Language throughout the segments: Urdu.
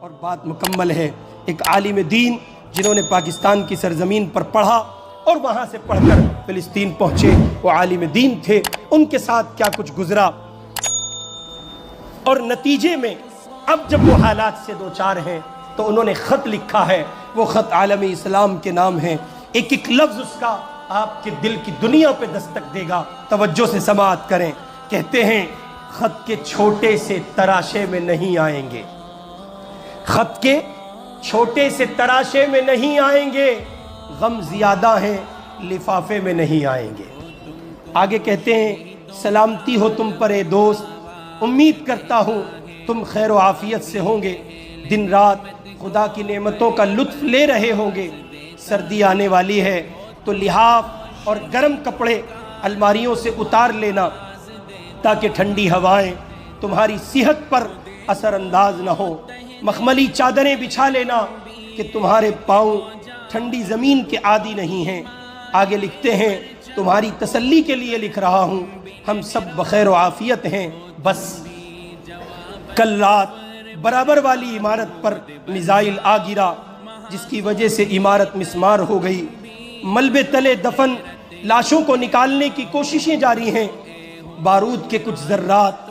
اور بات مکمل ہے۔ ایک عالم دین جنہوں نے پاکستان کی سرزمین پر پڑھا اور وہاں سے پڑھ کر فلسطین پہنچے، وہ عالم دین تھے، ان کے ساتھ کیا کچھ گزرا، اور نتیجے میں اب جب وہ حالات سے دوچار ہیں تو انہوں نے خط لکھا ہے، وہ خط عالم اسلام کے نام ہے، ایک ایک لفظ اس کا آپ کے دل کی دنیا پہ دستک دے گا، توجہ سے سماعت کریں۔ کہتے ہیں خط کے چھوٹے سے تراشے میں نہیں آئیں گے، خط کے چھوٹے سے تراشے میں نہیں آئیں گے، غم زیادہ ہیں لفافے میں نہیں آئیں گے۔ آگے کہتے ہیں سلامتی ہو تم پر اے دوست، امید کرتا ہوں تم خیر و عافیت سے ہوں گے، دن رات خدا کی نعمتوں کا لطف لے رہے ہوں گے۔ سردی آنے والی ہے تو لحاف اور گرم کپڑے الماریوں سے اتار لینا تاکہ ٹھنڈی ہوائیں تمہاری صحت پر اثر انداز نہ ہو، مخملی چادریں بچھا لینا کہ تمہارے پاؤں ٹھنڈی زمین کے عادی نہیں ہیں۔ آگے لکھتے ہیں تمہاری تسلی کے لیے لکھ رہا ہوں، ہم سب بخیر و عافیت ہیں، بس کل رات برابر والی عمارت پر میزائل آ گرا جس کی وجہ سے عمارت مسمار ہو گئی، ملبے تلے دفن لاشوں کو نکالنے کی کوششیں جاری ہیں، بارود کے کچھ ذرات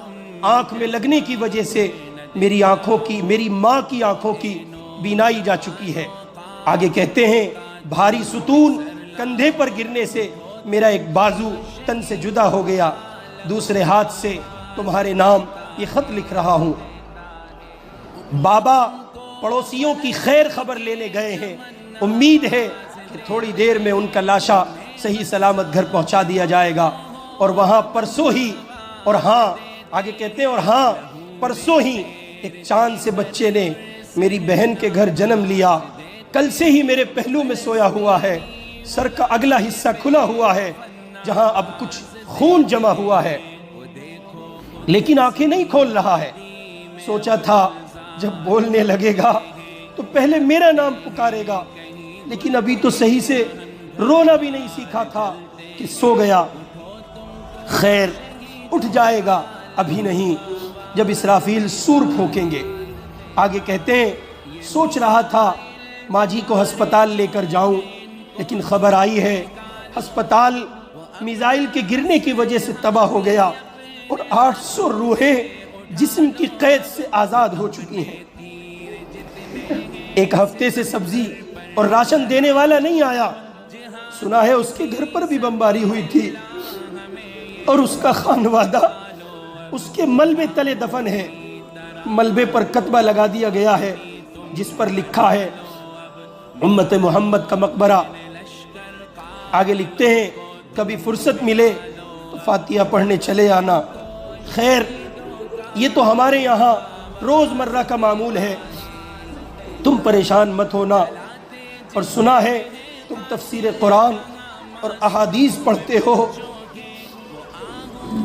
آنکھ میں لگنے کی وجہ سے میری ماں کی آنکھوں کی بینائی جا چکی ہے۔ آگے کہتے ہیں بھاری ستون کندھے پر گرنے سے میرا ایک بازو تن سے جدا ہو گیا، دوسرے ہاتھ سے تمہارے نام یہ خط لکھ رہا ہوں۔ بابا پڑوسیوں کی خیر خبر لینے گئے ہیں، امید ہے کہ تھوڑی دیر میں ان کا لاشا صحیح سلامت گھر پہنچا دیا جائے گا، اور وہاں پرسوں ہی، اور ہاں آگے کہتے ہیں اور ہاں پرسوں ہی ایک چاند سے بچے نے میری بہن کے گھر جنم لیا، کل سے ہی میرے پہلو میں سویا ہوا ہے، سر کا اگلا حصہ کھلا ہوا ہے جہاں اب کچھ خون جمع ہوا ہے، لیکن آنکھیں نہیں کھول رہا ہے۔ سوچا تھا جب بولنے لگے گا تو پہلے میرا نام پکارے گا، لیکن ابھی تو صحیح سے رونا بھی نہیں سیکھا تھا کہ سو گیا، خیر اٹھ جائے گا ابھی نہیں، جب اسرافیل سور پھونکیں گے۔ آگے کہتے ہیں سوچ رہا تھا ماجی کو ہسپتال لے کر جاؤں، لیکن خبر آئی ہے ہسپتال میزائل کے گرنے کی وجہ سے تباہ ہو گیا اور 800 روحیں جسم کی قید سے آزاد ہو چکی ہیں۔ ایک ہفتے سے سبزی اور راشن دینے والا نہیں آیا، سنا ہے اس کے گھر پر بھی بمباری ہوئی تھی اور اس کا خانوادہ اس کے ملبے تلے دفن ہے، ملبے پر کتبہ لگا دیا گیا ہے جس پر لکھا ہے امت محمد کا مقبرہ۔ آگے لکھتے ہیں کبھی فرصت ملے تو فاتحہ پڑھنے چلے آنا۔ خیر یہ تو ہمارے یہاں روز مرہ کا معمول ہے، تم پریشان مت ہونا، اور سنا ہے تم تفسیر قرآن اور احادیث پڑھتے ہو۔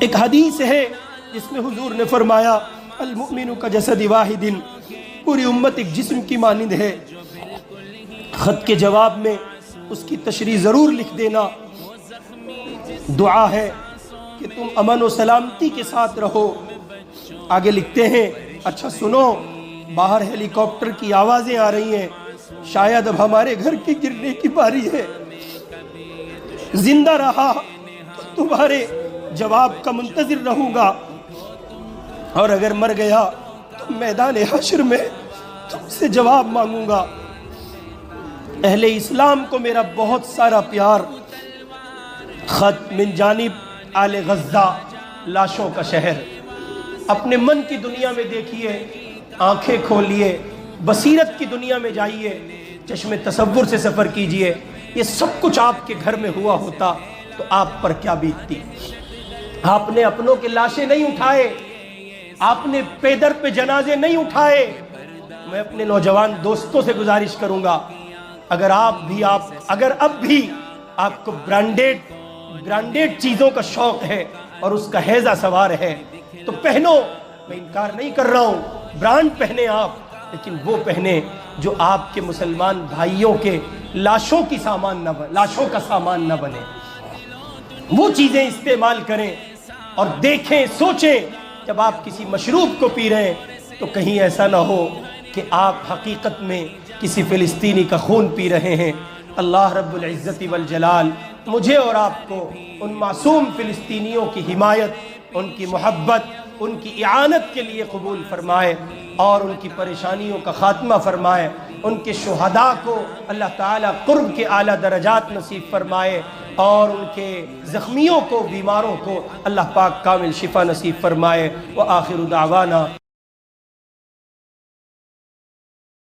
ایک حدیث ہے جس میں حضور نے فرمایا المؤمن کا جسد واحد، پوری امت ایک جسم کی مانند ہے۔ خط کے جواب میں اس کی تشریح ضرور لکھ دینا، دعا ہے کہ تم امن و سلامتی کے ساتھ رہو۔ آگے لکھتے ہیں اچھا سنو، باہر ہیلی کاپٹر کی آوازیں آ رہی ہیں، شاید اب ہمارے گھر کے گرنے کی باری ہے، زندہ رہا تو تمہارے جواب کا منتظر رہوں گا، اور اگر مر گیا تو میدان حشر میں تم سے جواب مانگوں گا۔ اہل اسلام کو میرا بہت سارا پیار، خط من جانب آل غزہ، لاشوں کا شہر۔ اپنے من کی دنیا میں دیکھیے، آنکھیں کھولیے، بصیرت کی دنیا میں جائیے، چشم تصور سے سفر کیجئے، یہ سب کچھ آپ کے گھر میں ہوا ہوتا تو آپ پر کیا بیتتی۔ آپ نے اپنوں کے لاشیں نہیں اٹھائے، آپ نے پیدر پہ جنازے نہیں اٹھائے۔ میں اپنے نوجوان دوستوں سے گزارش کروں گا، اگر اب بھی آپ کو برانڈیڈ چیزوں کا شوق ہے اور اس کا ہیضہ سوار ہے تو پہنو، میں انکار نہیں کر رہا ہوں، برانڈ پہنے آپ، لیکن وہ پہنے جو آپ کے مسلمان بھائیوں کے لاشوں کا سامان نہ بنے۔ وہ چیزیں استعمال کریں اور دیکھیں، سوچیں، جب آپ کسی مشروب کو پی رہے ہیں تو کہیں ایسا نہ ہو کہ آپ حقیقت میں کسی فلسطینی کا خون پی رہے ہیں۔ اللہ رب العزت والجلال مجھے اور آپ کو ان معصوم فلسطینیوں کی حمایت، ان کی محبت، ان کی اعانت کے لیے قبول فرمائے اور ان کی پریشانیوں کا خاتمہ فرمائے۔ ان کے شہداء کو اللہ تعالیٰ قرب کے اعلیٰ درجات نصیب فرمائے اور ان کے زخمیوں کو، بیماروں کو اللہ پاک کامل شفا نصیب فرمائے۔ وآخر دعوانا